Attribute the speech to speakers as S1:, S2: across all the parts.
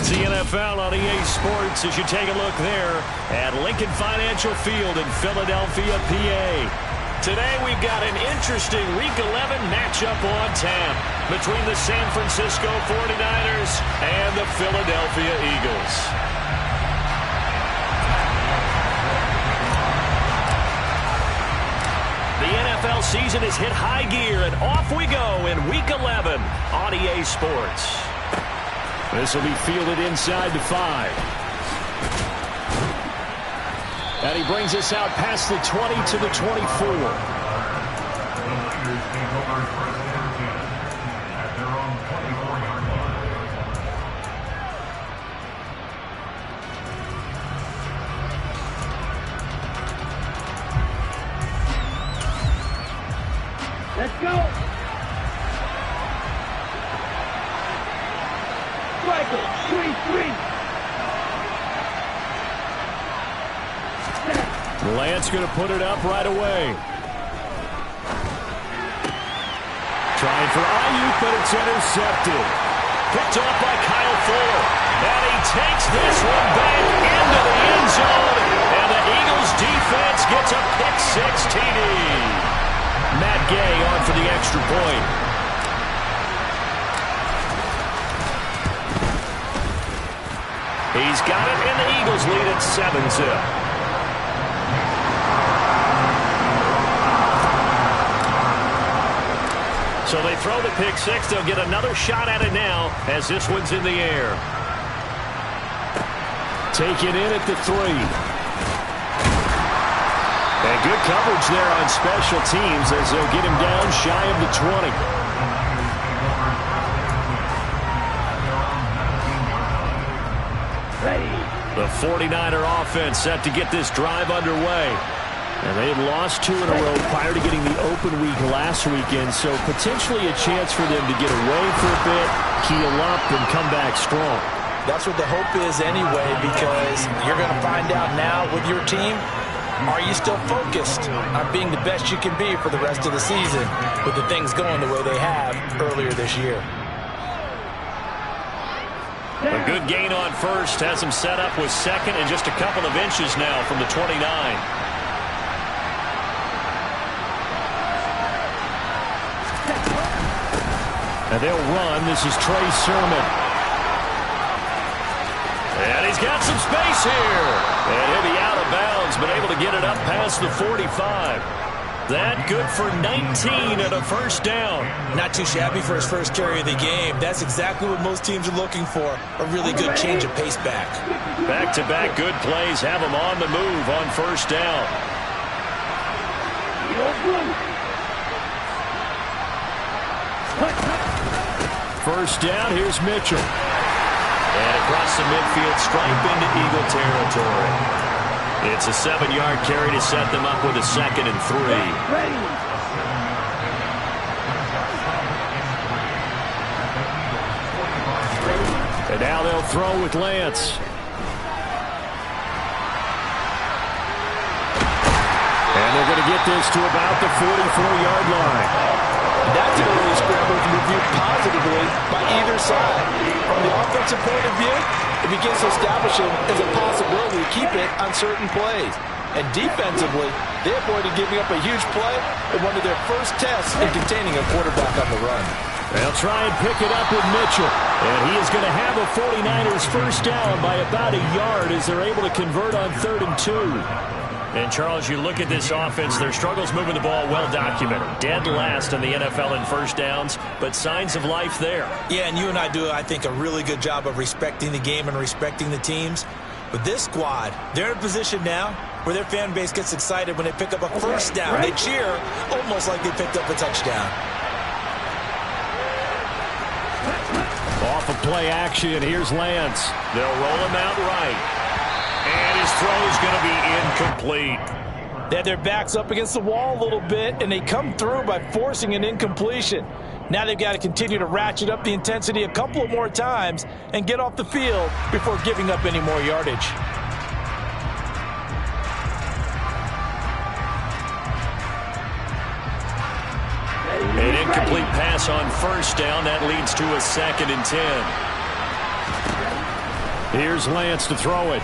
S1: It's the NFL on EA Sports as you take a look there at Lincoln Financial Field in Philadelphia, PA. Today we've got an interesting Week 11 matchup on tap between the San Francisco 49ers and the Philadelphia Eagles. The NFL season has hit high gear, and off we go in Week 11 on EA Sports. This will be fielded inside the 5. And he brings us out past the 20 to the 24.
S2: Let's go. Striker, 3-3.
S1: Lance going to put it up right away. Trying for Ayuk, but it's intercepted. Picked off by Kyle Fuller. And he takes this one back into the end zone. And the Eagles defense gets a pick-6 TD. Matt Gay on for the extra point. He's got it, and the Eagles lead at 7-0. So they throw the pick-6. They'll get another shot at it now as this one's in the air. Taken in at the 3. And good coverage there on special teams as they'll get him down shy of the 20. The 49er offense set to get this drive underway. And they had lost 2 in a row prior to getting the open week last weekend, so potentially a chance for them to get away for a bit, heal up, and come back strong.
S3: That's what the hope is anyway, because you're going to find out now with your team, are you still focused on being the best you can be for the rest of the season with the things going the way they have earlier this year?
S1: A good gain on first has him set up with second and just a couple of inches now from the 29. And they'll run. This is Trey Sermon. And he's got some space here. And he'll be out of bounds, but able to get it up past the 45. That good for 19 and a first down.
S3: Not too shabby for his first carry of the game. That's exactly what most teams are looking for. A really good change of pace back.
S1: Back-to-back good plays have him on the move on first down. First down, here's Mitchell. And across the midfield stripe into Eagle territory. It's a 7-yard carry to set them up with a 2nd and 3. And now they'll throw with Lance. And they're going to get this to about the 44-yard line.
S3: That's an early scramble reviewed positively by either side. From the offensive point of view, it begins to establish him as a possibility to keep it on certain plays. And defensively, they avoided giving up a huge play in one of their first tests in containing a quarterback on the run.
S1: They'll try and pick it up with Mitchell. And he is going to have a 49ers first down by about a yard as they're able to convert on 3rd and 2. And, Charles, you look at this offense, their struggles moving the ball well documented. Dead last in the NFL in first downs, but signs of life there.
S3: Yeah, and you and I do, I think, a really good job of respecting the game and respecting the teams. But this squad, they're in a position now where their fan base gets excited when they pick up a first down. They cheer almost like they picked up a touchdown.
S1: Off of play action, here's Lance. They'll roll him out right. And his throw is going to be incomplete.
S3: They had their backs up against the wall a little bit, and they come through by forcing an incompletion. Now they've got to continue to ratchet up the intensity a couple of more times and get off the field before giving up any more yardage.
S1: An incomplete pass on first down. That leads to a 2nd and 10. Here's Lance to throw it.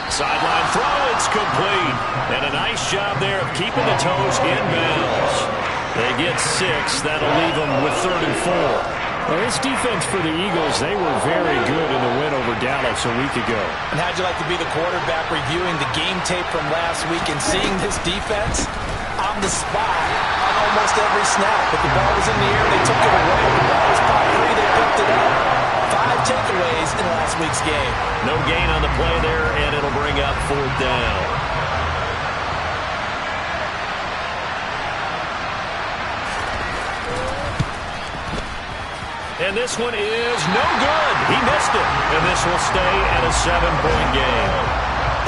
S1: Sideline throw, it's complete. And a nice job there of keeping the toes in bounds. They get 6. That'll leave them with 3rd and 4. Well, this defense for the Eagles, they were very good in the win over Dallas a week ago.
S3: And how'd you like to be the quarterback reviewing the game tape from last week and seeing this defense on the spot on almost every snap? If the ball was in the air, they took it away. If the ball was spot free, they picked it up. 5 takeaways in last week's game.
S1: No gain on the play there, and it'll bring up 4th down. And this one is no good. He missed it. And this will stay at a 7-point game.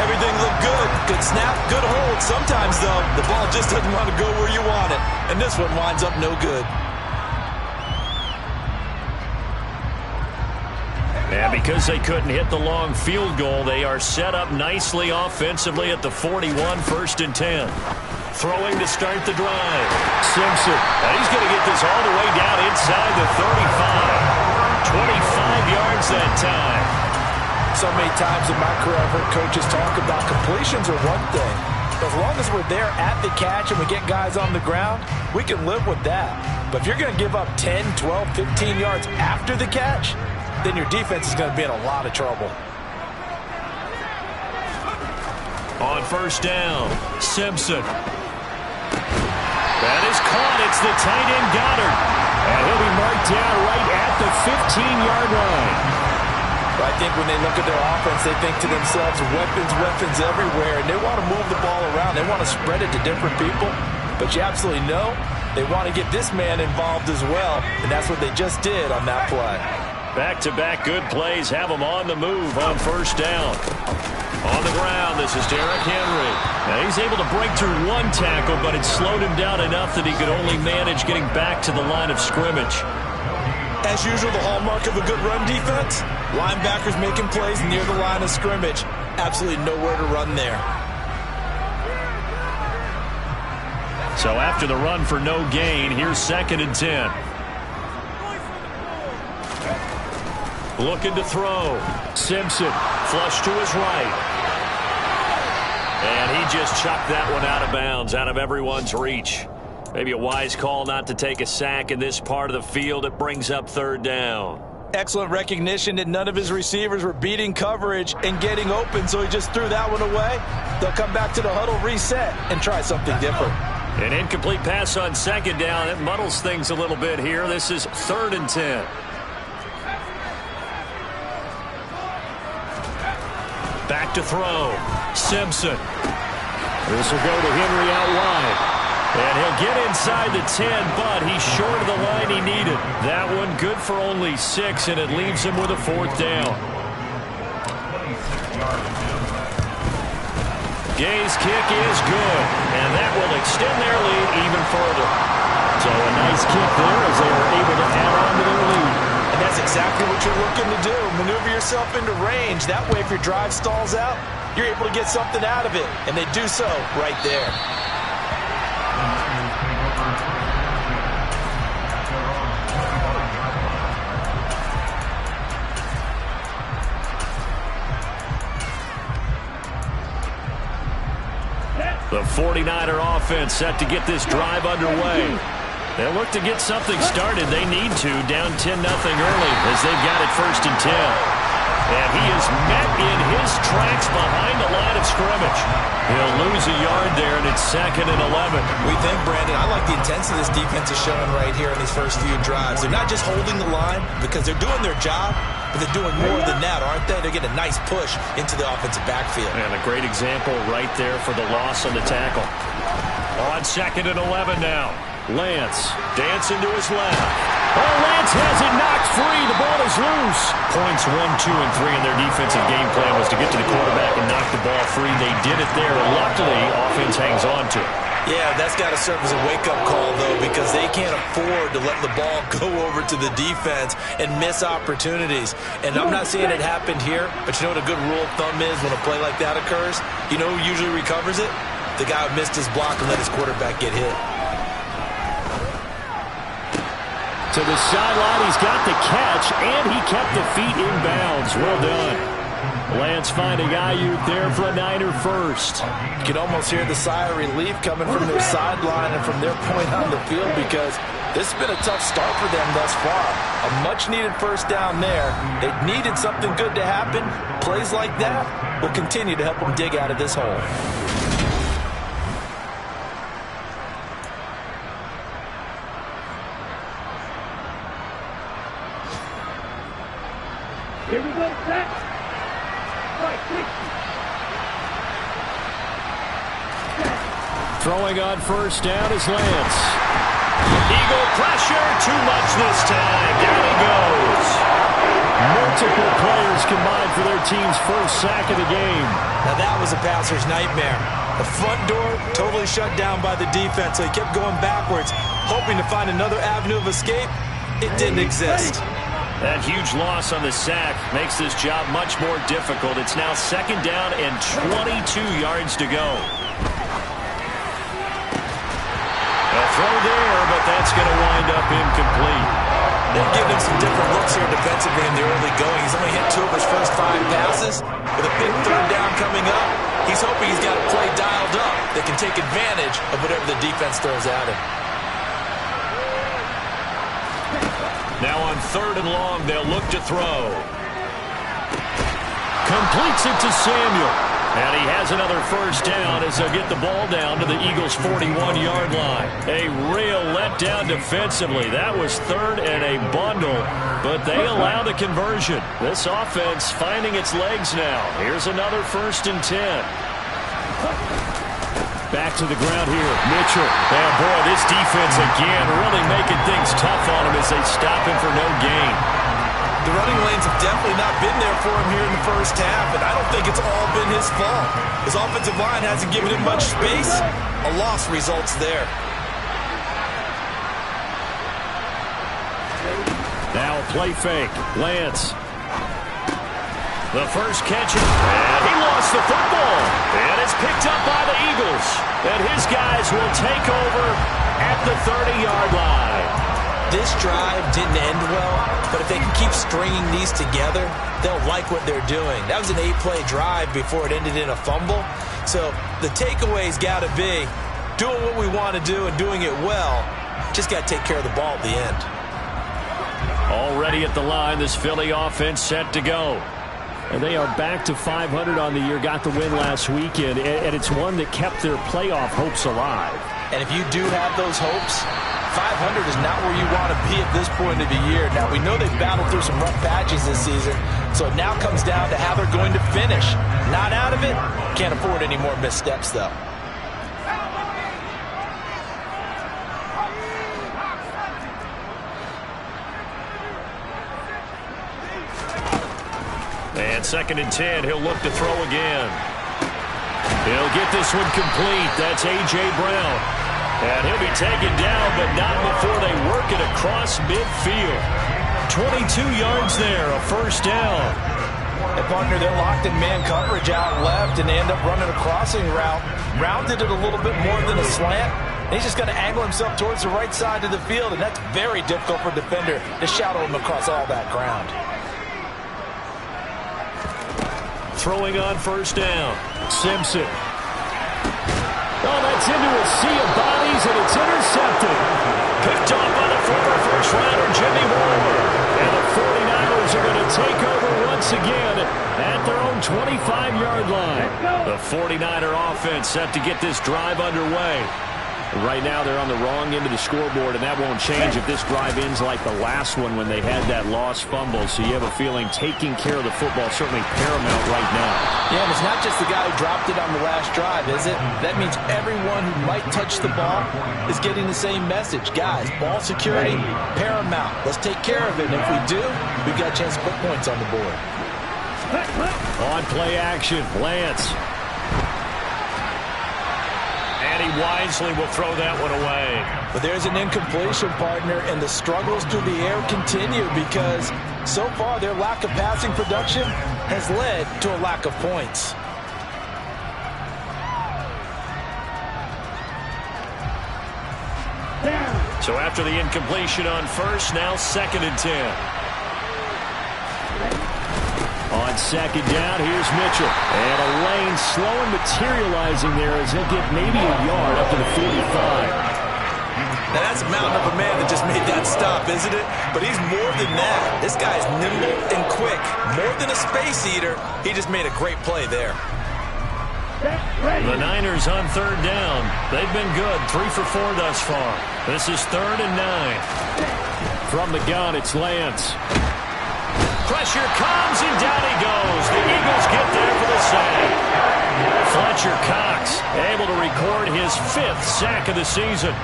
S3: Everything looked good. Good snap, good hold. Sometimes, though, the ball just doesn't want to go where you want it. And this one winds up no good.
S1: And because they couldn't hit the long field goal, they are set up nicely offensively at the 41, 1st and 10. Throwing to start the drive. Simpson. And he's going to get this all the way down inside the 35. 25 yards that time.
S3: So many times in my career, I've heard coaches talk about completions are one thing. As long as we're there at the catch and we get guys on the ground, we can live with that. But if you're going to give up 10, 12, 15 yards after the catch, then your defense is going to be in a lot of trouble.
S1: On 1st down, Simpson. That is caught. It's the tight end Goddard. And he'll be marked down right at the 15-yard line.
S3: I think when they look at their offense, they think to themselves, weapons everywhere, and they want to move the ball around. They want to spread it to different people. But you absolutely know they want to get this man involved as well, and that's what they just did on that play.
S1: Back-to-back good plays have them on the move on 1st down. On the ground, this is Derrick Henry. Now he's able to break through 1 tackle, but it slowed him down enough that he could only manage getting back to the line of scrimmage.
S3: As usual, the hallmark of a good run defense, linebackers making plays near the line of scrimmage. Absolutely nowhere to run there.
S1: So after the run for no gain, here's 2nd and 10. Looking to throw. Simpson, flush to his right. And he just chucked that one out of bounds, out of everyone's reach. Maybe a wise call not to take a sack in this part of the field. It brings up 3rd down.
S3: Excellent recognition that none of his receivers were beating coverage and getting open, so he just threw that one away. They'll come back to the huddle, reset, and try something different.
S1: An incomplete pass on 2nd down. It muddles things a little bit here. This is 3rd and 10. Back to throw. Simpson. This will go to Henry out wide. And he'll get inside the 10, but he's short of the line he needed. That one good for only 6, and it leaves him with a 4th down. Gay's kick is good, and that will extend their lead even further. So a nice kick there as they are able to add on to their lead.
S3: And that's exactly what you're looking to do. Maneuver yourself into range. That way, if your drive stalls out, you're able to get something out of it. And they do so right there.
S1: The 49er offense set to get this drive underway. They'll look to get something started. They need to, down 10-0 early as they've got it 1st and 10. And he is met in his tracks behind the line of scrimmage. He'll lose a yard there, and it's 2nd and 11.
S3: We think, Brandon, I like the intensity this defense is showing right here in these first few drives. They're not just holding the line because they're doing their job, but they're doing more than that, aren't they? They're getting a nice push into the offensive backfield.
S1: And a great example right there for the loss on the tackle. On 2nd and 11 now. Lance dancing to his left. Oh, Lance has it knocked free. The ball is loose. Points 1, 2, and 3 in their defensive game plan was to get to the quarterback and knock the ball free. They did it there. Luckily, offense hangs on to it.
S3: Yeah, that's got to serve as a wake-up call, though, because they can't afford to let the ball go over to the defense and miss opportunities. And I'm not saying it happened here, but you know what a good rule of thumb is when a play like that occurs? You know who usually recovers it? The guy who missed his block and let his quarterback get hit.
S1: To the sideline, he's got the catch, and he kept the feet in bounds. Well done. Lance finding Ayuk there for a Niner first.
S3: You can almost hear the sigh of relief coming from their sideline and from their point on the field, because this has been a tough start for them thus far. A much-needed first down there. They needed something good to happen. Plays like that will continue to help them dig out of this hole.
S2: Here we go, set. Right, quick.
S1: Throwing on first down is Lance. Eagle pressure, too much this time. Down he goes. Multiple players combined for their team's first sack of the game.
S4: Now that was a passer's nightmare. The front door totally shut down by the defense, so he kept going backwards, hoping to find another avenue of escape. It didn't exist.
S1: That huge loss on the sack makes this job much more difficult. It's now second down and 22 yards to go. A throw there, but that's going to wind up incomplete.
S4: They've given him some different looks here defensively in the early going. He's only hit 2 of his first 5 passes. With a big third down coming up, he's hoping he's got a play dialed up that can take advantage of whatever the defense throws at him.
S1: Now on third and long, they'll look to throw. Completes it to Samuel. And he has another first down as they'll get the ball down to the Eagles' 41-yard line. A real letdown defensively. That was third and a bundle, but they allow the conversion. This offense finding its legs now. Here's another 1st and 10. Back to the ground here, Mitchell. And boy, this defense again really making things tough on him as they stop him for no gain.
S4: The running lanes have definitely not been there for him here in the first half, and I don't think it's all been his fault. His offensive line hasn't given him much space. A loss results there.
S1: Now a play fake. Lance. The first catch, and he lost the football. And it's picked up by the Eagles. And his guys will take over at the 30-yard line.
S4: This drive didn't end well, but if they can keep stringing these together, they'll like what they're doing. That was an 8-play drive before it ended in a fumble. So the takeaway's got to be doing what we want to do and doing it well. Just got to take care of the ball at the end.
S1: Already at the line, this Philly offense set to go. And they are back to 500 on the year, got the win last weekend, and it's one that kept their playoff hopes alive.
S4: And if you do have those hopes, 500 is not where you want to be at this point of the year. Now, we know they've battled through some rough patches this season, so it now comes down to how they're going to finish. Not out of it, can't afford any more missteps, though.
S1: And 2nd and 10, he'll look to throw again. He'll get this one complete. That's A.J. Brown. And he'll be taken down, but not before they work it across midfield. 22 yards there, a first down.
S3: And partner, they're locked in man coverage out left, and they end up running a crossing route. Rounded it a little bit more than a slant. And he's just going to angle himself towards the right side of the field, and that's very difficult for a defender to shadow him across all that ground.
S1: Throwing on first down. Simpson. Oh, that's into a sea of bodies, and it's intercepted. Picked off by the former first-rounder Jimmy Moore. And the 49ers are going to take over once again at their own 25-yard line. The 49er offense set to get this drive underway. Right now, they're on the wrong end of the scoreboard, and that won't change if this drive ends like the last one when they had that lost fumble. So you have a feeling taking care of the football is certainly paramount right now.
S3: Yeah, and it's not just the guy who dropped it on the last drive, is it? That means everyone who might touch the ball is getting the same message. Guys, ball security, paramount. Let's take care of it, and if we do, we've got a chance to put points on the board.
S1: On play action, Lance. And he wisely will throw that one away.
S3: But there's an incompletion, partner, and the struggles through the air continue because so far their lack of passing production has led to a lack of points.
S2: Down.
S1: So after the incompletion on first, now 2nd and 10. On 2nd down, here's Mitchell. And a lane slow and materializing there as he'll get maybe a yard up to the 45.
S4: Now, that's a mountain of a man that just made that stop, isn't it? But he's more than that. This guy's nimble and quick. More than a space eater, he just made a great play there.
S1: The Niners on 3rd down. They've been good, 3 for 4 thus far. This is 3rd and 9. From the gun, it's Lance. Pressure comes, and down he goes. The Eagles get there for the sack. Fletcher Cox able to record his 5th sack of the season.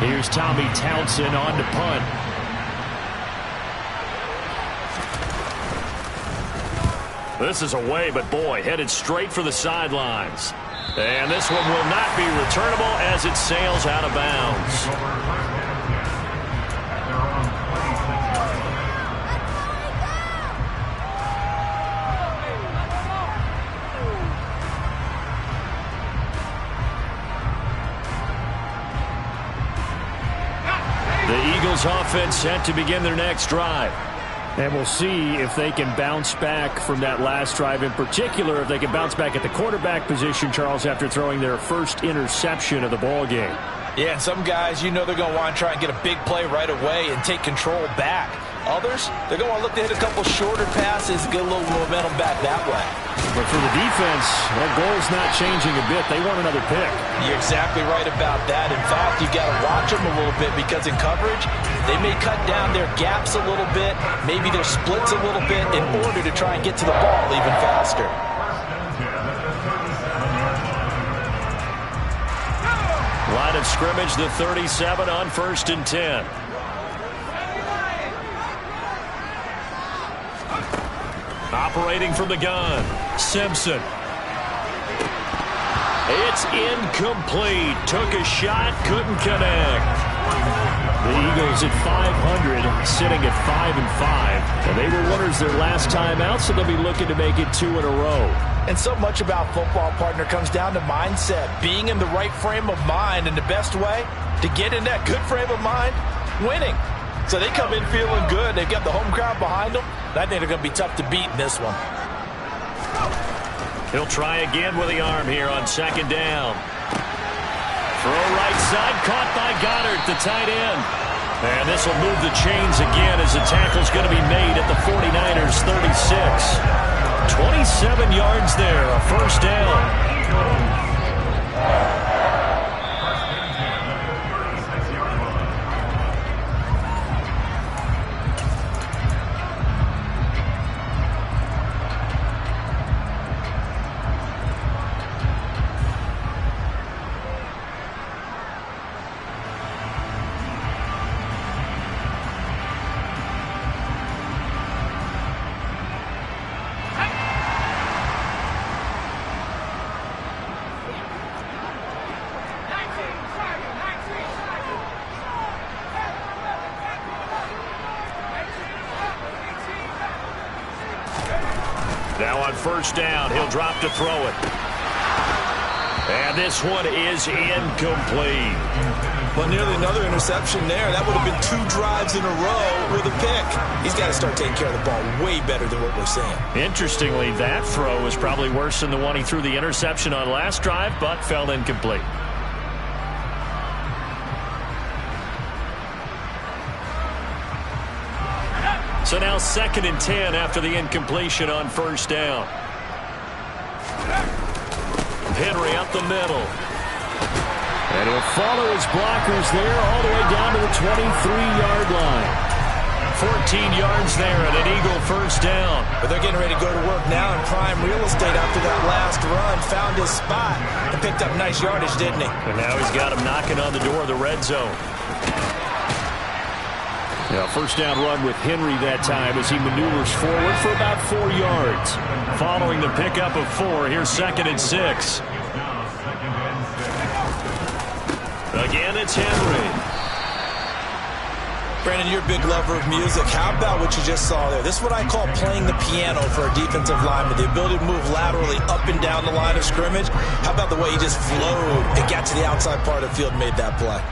S1: Here's Tommy Townsend on to punt. This is away, but boy, headed straight for the sidelines. And this one will not be returnable as it sails out of bounds. The Eagles offense set to begin their next drive. And we'll see if they can bounce back from that last drive. In particular, if they can bounce back at the quarterback position, Charles, after throwing their first interception of the ball game.
S3: Yeah, and some guys, you know they're going to want to try and get a big play right away and take control back. Others, they're going to want to look to hit a couple shorter passes, get a little momentum back that way.
S1: But for the defense, their goal's not changing a bit. They want another pick.
S3: You're exactly right about that. In fact, you've got to watch them a little bit because in coverage, they may cut down their gaps a little bit, maybe their splits a little bit in order to try and get to the ball even faster.
S1: Line of scrimmage, the 37 on 1st and 10. Operating from the gun, Simpson. It's incomplete. Took a shot, couldn't connect. The Eagles at 500, sitting at 5-5. And they were winners their last time out, so they'll be looking to make it 2 in a row.
S3: And so much about football, partner, comes down to mindset. Being in the right frame of mind, and the best way to get in that good frame of mind, winning. So they come in feeling good. They've got the home crowd behind them. I think they're going to be tough to beat in this one.
S1: He'll try again with the arm here on 2nd down. Throw right side, caught by Goddard, the tight end. And this will move the chains again as the tackle's going to be made at the 49ers 36. 27 yards there, a 1st down. Now on 1st down, he'll drop to throw it. And this one is incomplete.
S4: Well, nearly another interception there. That would have been 2 drives in a row with a pick. He's got to start taking care of the ball way better than what we're seeing.
S1: Interestingly, that throw was probably worse than the one he threw the interception on last drive, but fell incomplete. So now 2nd and 10 after the incompletion on 1st down. Henry up the middle. And he'll follow his blockers there all the way down to the 23-yard line. 14 yards there and an Eagle 1st down.
S4: But they're getting ready to go to work now in prime real estate after that last run. Found his spot and picked up nice yardage, didn't he?
S1: And now he's got him knocking on the door of the red zone. Now, 1st down run with Henry that time as he maneuvers forward for about 4 yards. Following the pickup of 4, here's 2nd and 6. Again, it's Henry.
S4: Brandon, you're a big lover of music. How about what you just saw there? This is what I call playing the piano for a defensive lineman. The ability to move laterally up and down the line of scrimmage. How about the way he just flowed and got to the outside part of the field and made that play?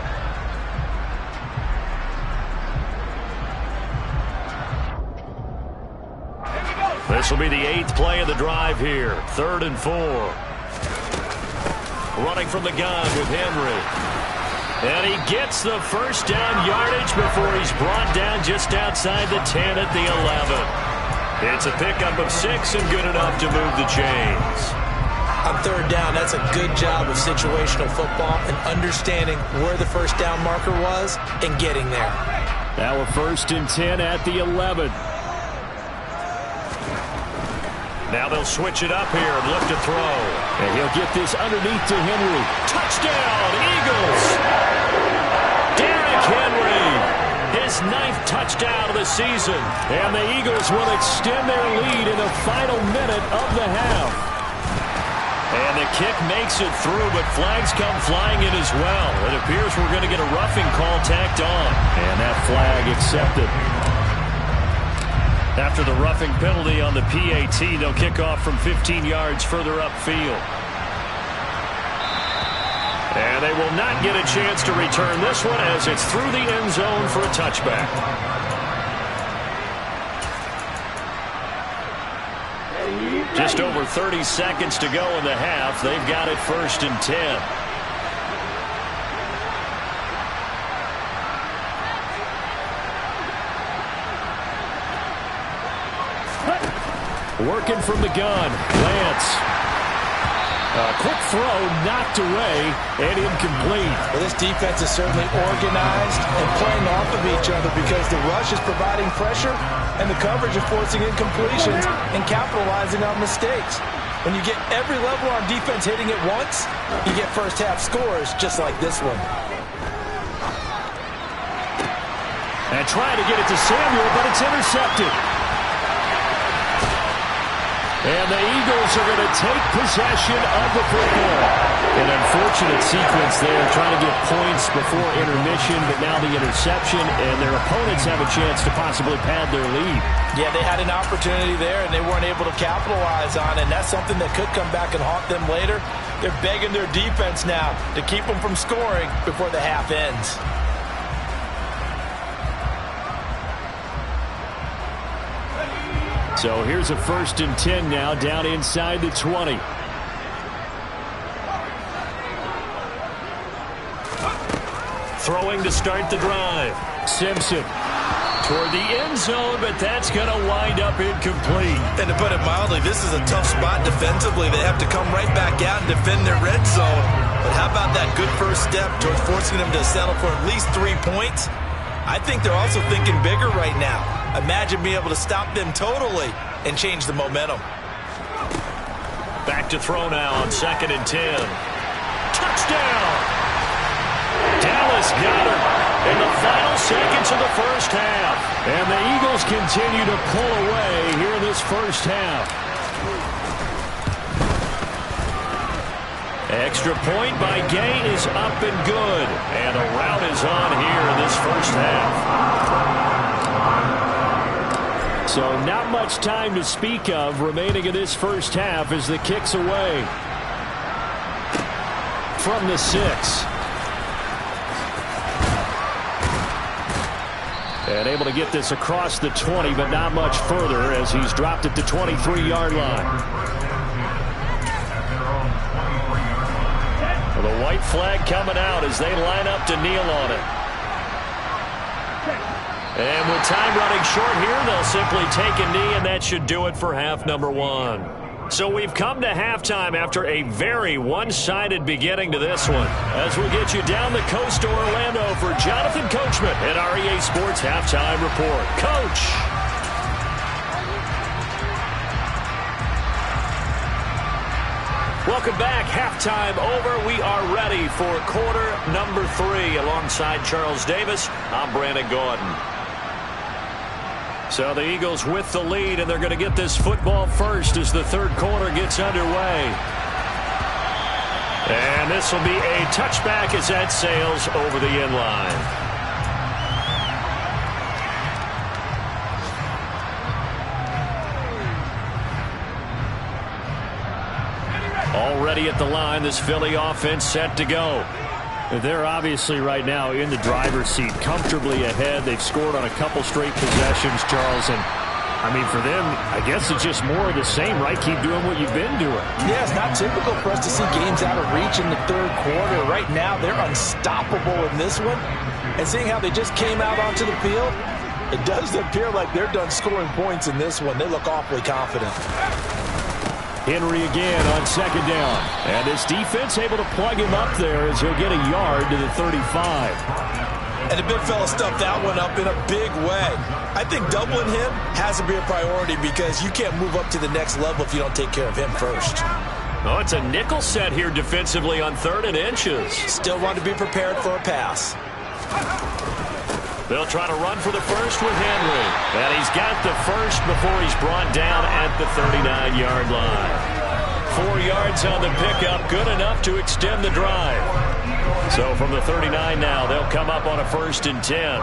S1: This will be the 8th play of the drive here. 3rd and 4. Running from the gun with Henry. And he gets the first down yardage before he's brought down just outside the 10 at the 11. It's a pickup of 6 and good enough to move the chains.
S4: On 3rd down, that's a good job of situational football and understanding where the first down marker was and getting there.
S1: Now a 1st and 10 at the 11. Now they'll switch it up here and look to throw. And he'll get this underneath to Henry. Touchdown, Eagles! Derrick Henry, his 9th touchdown of the season. And the Eagles will extend their lead in the final minute of the half. And the kick makes it through, but flags come flying in as well. It appears we're going to get a roughing call tacked on. And that flag accepted. After the roughing penalty on the PAT, they'll kick off from 15 yards further upfield. And they will not get a chance to return this one as it's through the end zone for a touchback. Just over 30 seconds to go in the half. They've got it 1st and 10. Working from the gun, Lance. A quick throw knocked away and incomplete.
S4: Well, this defense is certainly organized and playing off of each other because the rush is providing pressure and the coverage is forcing incompletions and capitalizing on mistakes. When you get every level on defense hitting it once, you get first half scores just like this one.
S1: And trying to get it to Samuel, but it's intercepted. And the Eagles are going to take possession of the football. An unfortunate sequence there, trying to get points before intermission, but now the interception, and their opponents have a chance to possibly pad their lead.
S4: Yeah, they had an opportunity there, and they weren't able to capitalize on it, and that's something that could come back and haunt them later. They're begging their defense now to keep them from scoring before the half ends.
S1: So here's a 1st and 10 now, down inside the 20. Throwing to start the drive. Simpson toward the end zone, but that's going to wind up incomplete.
S4: And to put it mildly, this is a tough spot defensively. They have to come right back out and defend their red zone. But how about that good first step towards forcing them to settle for at least 3 points? I think they're also thinking bigger right now. Imagine being able to stop them totally and change the momentum.
S1: Back to throw now on 2nd and 10. Touchdown! Dallas Goedert in the final seconds of the first half. And the Eagles continue to pull away here in this first half. Extra point by Gay is up and good. And a rout is on here in this first half. So not much time to speak of remaining in this first half as the kick's away. From the 6. And able to get this across the 20, but not much further as he's dropped it to 23-yard line. Well, the white flag coming out as they line up to kneel on it. And with time running short here, they'll simply take a knee, and that should do it for half number 1. So we've come to halftime after a very one-sided beginning to this one. As we get you down the coast to Orlando for Jonathan Coachman at our EA Sports Halftime Report. Coach! Welcome back. Halftime over. We are ready for quarter number 3 alongside Charles Davis. I'm Brandon Gordon. So the Eagles with the lead, and they're going to get this football first as the third quarter gets underway. And this will be a touchback as that sails over the end line. Already at the line, this Philly offense set to go. They're obviously right now in the driver's seat, comfortably ahead. They've scored on a couple straight possessions, Charles, and I mean, for them, I guess it's just more of the same, right? Keep doing what you've been doing.
S4: Yeah, it's not typical for us to see games out of reach in the third quarter. Right now, they're unstoppable in this one. And seeing how they just came out onto the field, it does appear like they're done scoring points in this one. They look awfully confident.
S1: Henry again on second down. And this defense able to plug him up there as he'll get a yard to the 35.
S4: And the big fella stuffed that one up in a big way. I think doubling him has to be a priority because you can't move up to the next level if you don't take care of him first.
S1: Oh, it's a nickel set here defensively on 3rd and inches.
S4: Still want to be prepared for a pass.
S1: They'll try to run for the first with Henry. And he's got the first before he's brought down at the 39-yard line. 4 yards on the pickup, good enough to extend the drive. So from the 39 now, they'll come up on a 1st and 10.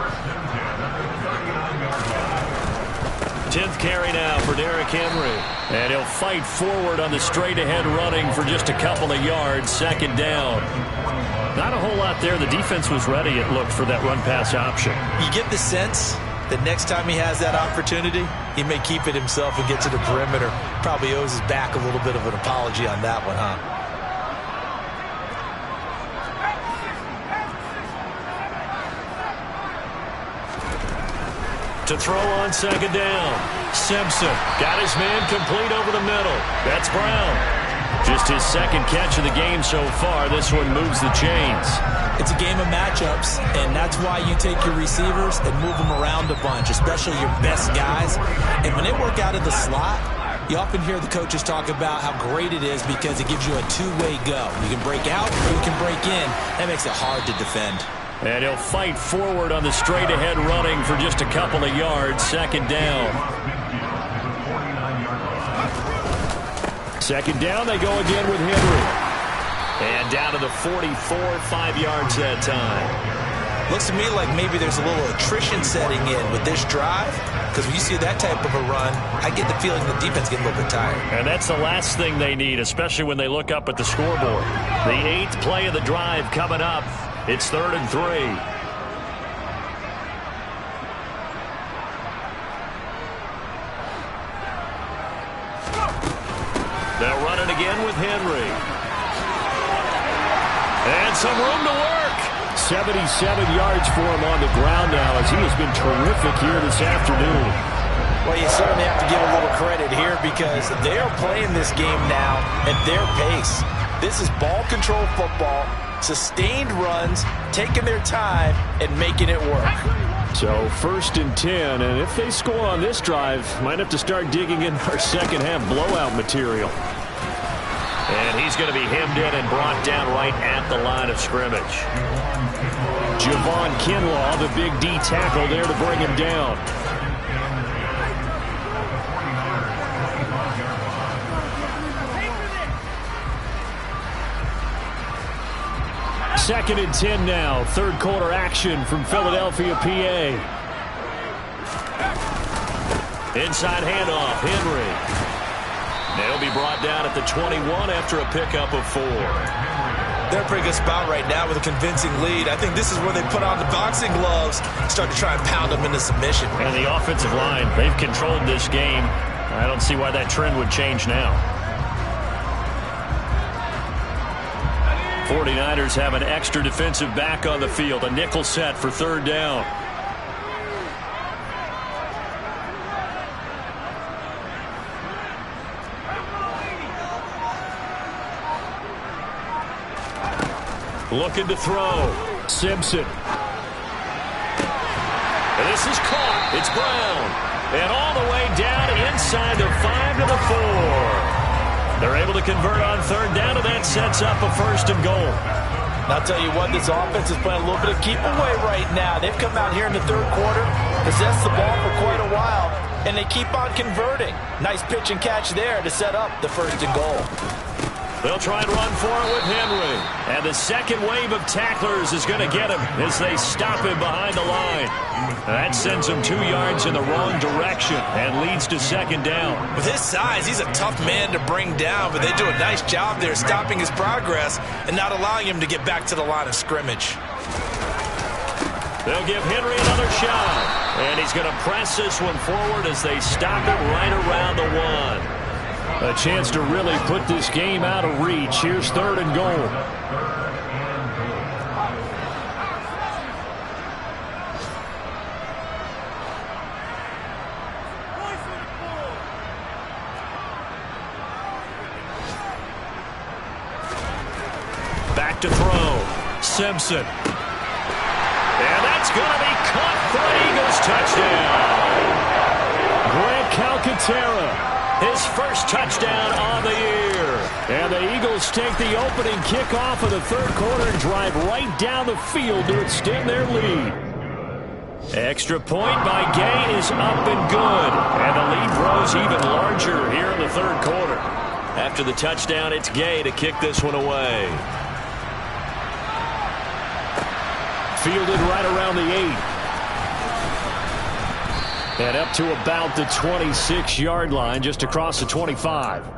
S1: 10th carry now for Derrick Henry. And he'll fight forward on the straight-ahead running for just a couple of yards, 2nd down. Not a whole lot there. The defense was ready, it looked, for that run-pass option.
S4: You get the sense that next time he has that opportunity, he may keep it himself and get to the perimeter. Probably owes his back a little bit of an apology on that one, huh?
S1: To throw on 2nd down. Simpson got his man complete over the middle. That's Brown. Just his 2nd catch of the game so far. This one moves the chains.
S4: It's a game of matchups, and that's why you take your receivers and move them around a bunch, especially your best guys. And when they work out of the slot, you often hear the coaches talk about how great it is because it gives you a two-way go. You can break out or you can break in. That makes it hard to defend.
S1: And he'll fight forward on the straight-ahead running for just a couple of yards, 2nd down. 2nd down, they go again with Henry. And down to the 44, 5 yards that time.
S4: Looks to me like maybe there's a little attrition setting in with this drive, because when you see that type of a run, I get the feeling the defense gets a little bit tired.
S1: And that's the last thing they need, especially when they look up at the scoreboard. The 8th play of the drive coming up. It's 3rd and 3. They'll run it again with Henry. And some room to work. 77 yards for him on the ground now as he has been terrific here this afternoon.
S4: Well, you certainly have to give a little credit here because they are playing this game now at their pace. This is ball control football, sustained runs, taking their time and making it work.
S1: So 1st and 10, and if they score on this drive, might have to start digging in our 2nd half blowout material. And he's going to be hemmed in and brought down right at the line of scrimmage. Javon Kinlaw, the big D tackle there to bring him down. Second and 10 now. 3rd quarter action from Philadelphia, PA. Inside handoff, Henry. They'll be brought down at the 21 after a pickup of 4.
S4: They're a pretty good spot right now with a convincing lead. I think this is where they put on the boxing gloves, start to try and pound them into submission.
S1: And the offensive line, they've controlled this game. I don't see why that trend would change now. 49ers have an extra defensive back on the field. A nickel set for 3rd down. Looking to throw. Simpson. And this is caught. It's Brown. And all the way down inside the 5 to the 4. They're able to convert on 3rd down, and that sets up a 1st and goal.
S4: I'll tell you what, this offense is playing a little bit of keep away right now. They've come out here in the 3rd quarter, possessed the ball for quite a while, and they keep on converting. Nice pitch and catch there to set up the 1st and goal.
S1: They'll try and run for it with Henry. And the 2nd wave of tacklers is going to get him as they stop him behind the line. That sends him 2 yards in the wrong direction and leads to 2nd down.
S4: With his size, he's a tough man to bring down, but they do a nice job there stopping his progress and not allowing him to get back to the line of scrimmage.
S1: They'll give Henry another shot. And he's going to press this one forward as they stop it right around the 1. A chance to really put this game out of reach. Here's 3rd and goal. Back to throw. Simpson. And that's going to be caught for an Eagles touchdown. Grant Calcaterra, his first touchdown on the year. And the Eagles take the opening kickoff of the 3rd quarter and drive right down the field to extend their lead. Extra point by Gay is up and good. And the lead grows even larger here in the 3rd quarter. After the touchdown, it's Gay to kick this one away. Fielded right around the 8. And up to about the 26-yard line, just across the 25. The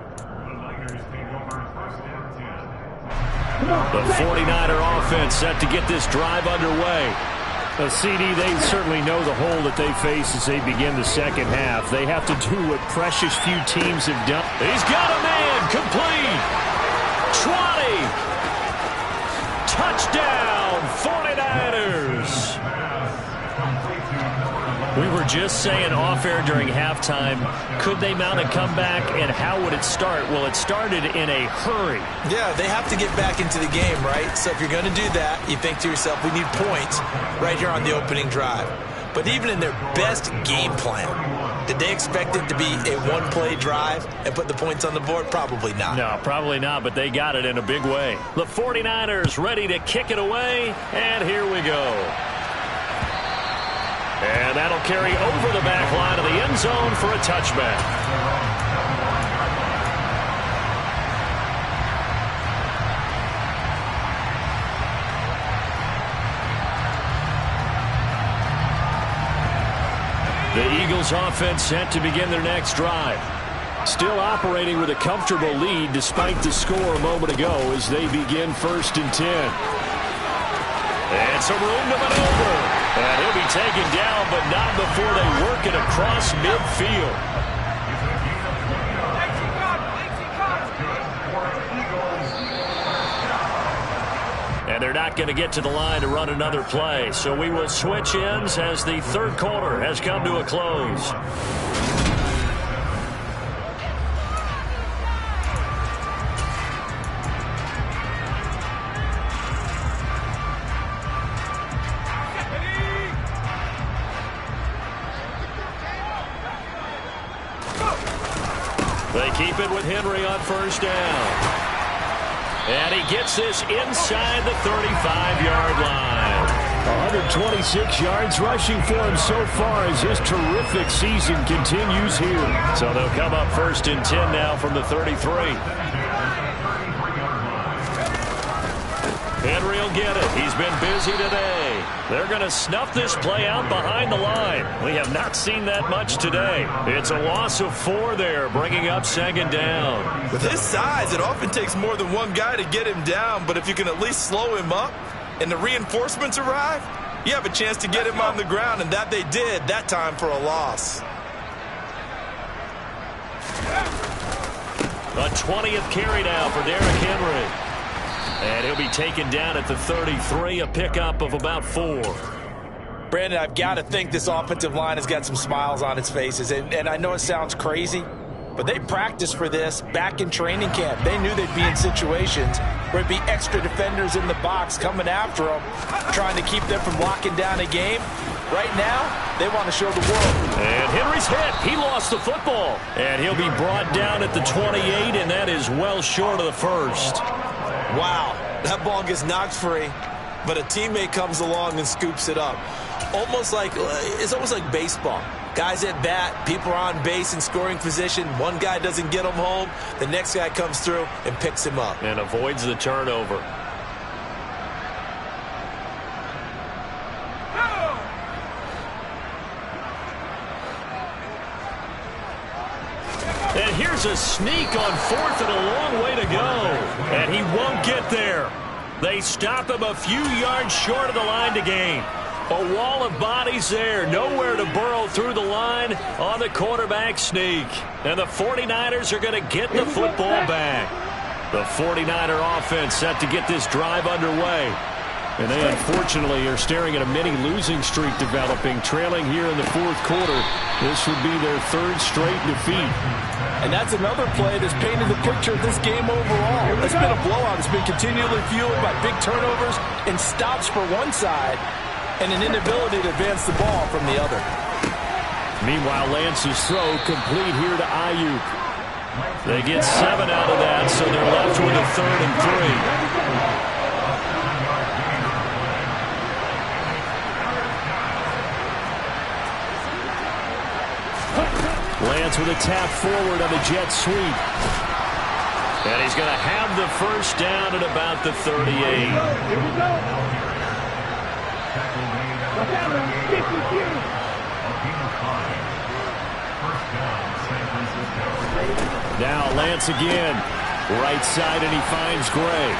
S1: 49er offense set to get this drive underway. CD, they certainly know the hole that they face as they begin the second half. They have to do what precious few teams have done. He's got a man, complete. 20. Touchdown, 49ers. We were just saying off-air during halftime, could they mount a comeback, and how would it start? Well, it started in a hurry.
S4: Yeah, they have to get back into the game, right? So if you're going to do that, you think to yourself, we need points right here on the opening drive. But even in their best game plan, did they expect it to be a one-play drive and put the points on the board? Probably not.
S1: No, probably not, but they got it in a big way. The 49ers ready to kick it away, and here we go. And that'll carry over the back line of the end zone for a touchback. The Eagles offense set to begin their next drive. Still operating with a comfortable lead despite the score a moment ago as they begin 1st and 10. And some room to maneuver. And he'll be taken down, but not before they work it across midfield. And they're not going to get to the line to run another play. So we will switch ends as the 3rd quarter has come to a close. They keep it with Henry on 1st down. And he gets this inside the 35-yard line. 126 yards rushing for him so far as his terrific season continues here. So they'll come up 1st and 10 now from the 33. Henry will get it. He's been busy today. They're going to snuff this play out behind the line. We have not seen that much today. It's a loss of 4 there, bringing up 2nd down.
S3: With his size, it often takes more than one guy to get him down, but if you can at least slow him up and the reinforcements arrive, you have a chance to get him on the ground, and that they did that time for a loss.
S1: A 20th carry now for Derrick Henry. And he'll be taken down at the 33, a pickup of about 4.
S4: Brandon, I've got to think this offensive line has got some smiles on its faces. And I know it sounds crazy, but they practiced for this back in training camp. They knew they'd be in situations where it'd be extra defenders in the box coming after them, trying to keep them from locking down a game. Right now, they want to show the world.
S1: And Henry's hit. He lost the football. And he'll be brought down at the 28, and that is well short of the 1st.
S4: Wow, that ball gets knocked free, but a teammate comes along and scoops it up. It's almost like baseball. Guys at bat, people are on base in scoring position. One guy doesn't get him home. The next guy comes through and picks him up.
S1: And avoids the turnover. And here's a sneak on 4th and a long way to go. And he won't get there. They stop him a few yards short of the line to gain. A wall of bodies there. Nowhere to burrow through the line on the quarterback sneak. And the 49ers are going to get the football back. The 49er offense set to get this drive underway. And they unfortunately are staring at a mini losing streak developing, trailing here in the fourth quarter. This would be their third straight defeat.
S3: And that's another play that's painted the picture of this game overall. It's been a blowout. It's been continually fueled by big turnovers and stops for one side and an inability to advance the ball from the other.
S1: Meanwhile, Lance's throw complete here to Ayuk. They get 7 out of that, so they're left with a 3rd and 3. Lance with a tap forward on the jet sweep. And he's going to have the first down at about the 38.
S2: Here we go. Watch out, 52.
S1: Now Lance again. Right side, and he finds Gray.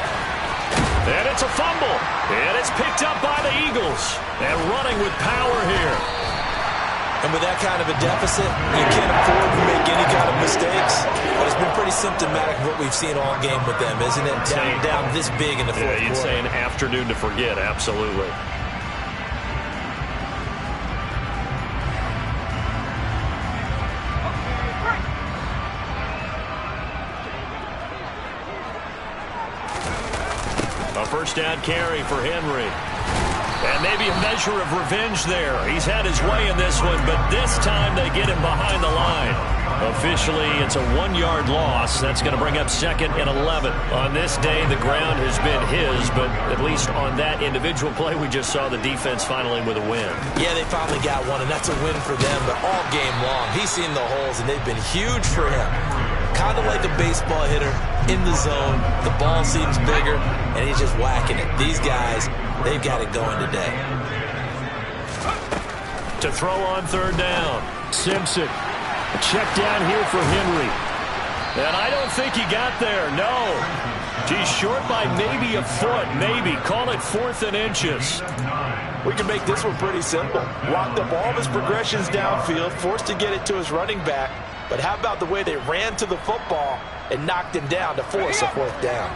S1: And it's a fumble. And it's picked up by the Eagles. And running with power here.
S4: And with that kind of a deficit, you can't afford to make any kind of mistakes. But it's been pretty symptomatic of what we've seen all game with them, isn't it? Down this big in the fourth quarter.
S1: You'd say an afternoon to forget, absolutely. A first down carry for Henry. And maybe a measure of revenge there. He's had his way in this one, but this time they get him behind the line. Officially, it's a 1-yard loss. That's going to bring up 2nd and 11. On this day, the ground has been his, but at least on that individual play, we just saw the defense finally with a win.
S4: Yeah, they finally got one, and that's a win for them, but all game long, he's seen the holes, and they've been huge for him. Kind of like a baseball hitter in the zone. The ball seems bigger, and he's just whacking it. These guys, they've got it going today.
S1: To throw on 3rd down, Simpson. A check down here for Henry. And I don't think he got there, no. He's short by maybe a foot, maybe. Call it 4th and inches.
S3: We can make this one pretty simple. Locked up all of his progressions downfield, forced to get it to his running back. But how about the way they ran to the football and knocked him down to force a 4th down?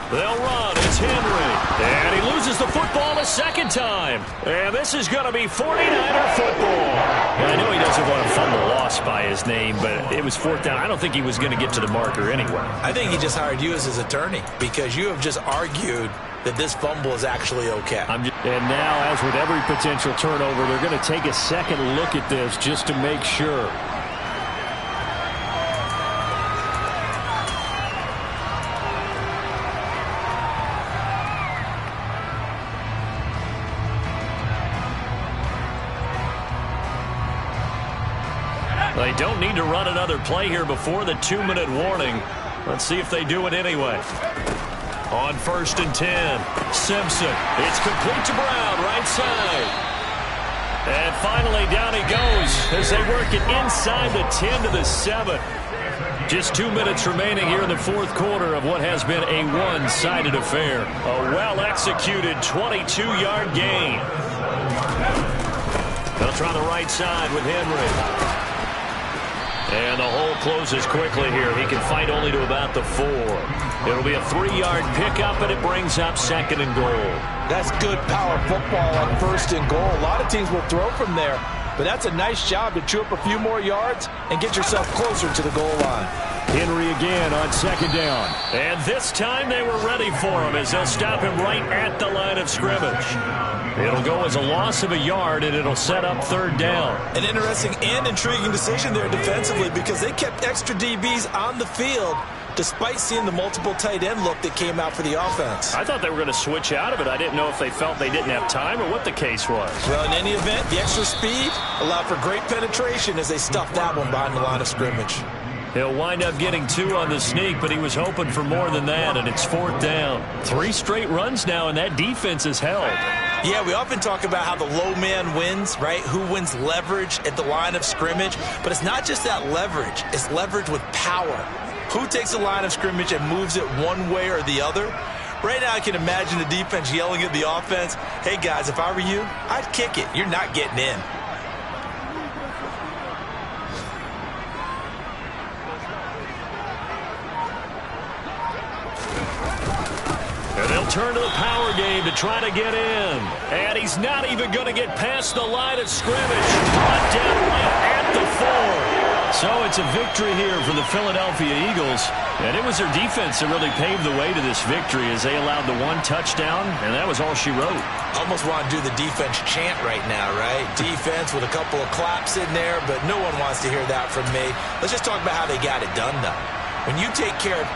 S1: They'll run. It's Henry. And he loses the football a second time. And this is going to be 49er football. And I know he doesn't want to fumble loss by his name, but it was 4th down. I don't think he was going to get to the marker anyway.
S4: I think he just hired you as his attorney because you have just argued that this fumble is actually okay.
S1: And now, as with every potential turnover, they're going to take a second look at this just to make sure. They don't need to run another play here before the 2-minute warning. Let's see if they do it anyway. On 1st and 10, Simpson. It's complete to Brown, right side. And finally, down he goes as they work it inside the 10 to the 7. Just 2 minutes remaining here in the fourth quarter of what has been a one-sided affair. A well-executed 22-yard gain. They'll try the right side with Henry. And the hole closes quickly here. He can fight only to about the 4. It'll be a 3-yard pickup, and it brings up 2nd and goal.
S3: That's good power football on 1st and goal. A lot of teams will throw from there, but that's a nice job to chew up a few more yards and get yourself closer to the goal line.
S1: Henry again on 2nd down. And this time they were ready for him as they'll stop him right at the line of scrimmage. It'll go as a loss of a yard, and it'll set up 3rd down.
S4: An interesting and intriguing decision there defensively because they kept extra DBs on the field despite seeing the multiple tight end look that came out for the offense.
S1: I thought they were going to switch out of it. I didn't know if they felt they didn't have time or what the case was.
S4: Well, in any event, the extra speed allowed for great penetration as they stuffed that one behind the line of scrimmage.
S1: He'll wind up getting 2 on the sneak, but he was hoping for more than that, and it's 4th down. 3 straight runs now, and that defense is held.
S4: Yeah, we often talk about how the low man wins, right? Who wins leverage at the line of scrimmage. But it's not just that leverage. It's leverage with power. Who takes the line of scrimmage and moves it one way or the other? Right now I can imagine the defense yelling at the offense, hey guys, if I were you, I'd kick it. You're not getting in.
S1: And they'll turn to the power game to try to get in. And he's not even going to get past the line of scrimmage. Brought down right at the 4. So it's a victory here for the Philadelphia Eagles. And it was their defense that really paved the way to this victory as they allowed the 1 touchdown, and that was all she wrote.
S4: Almost want to do the defense chant right now, right? Defense with a couple of claps in there, but no one wants to hear that from me. Let's just talk about how they got it done, though. When you take care of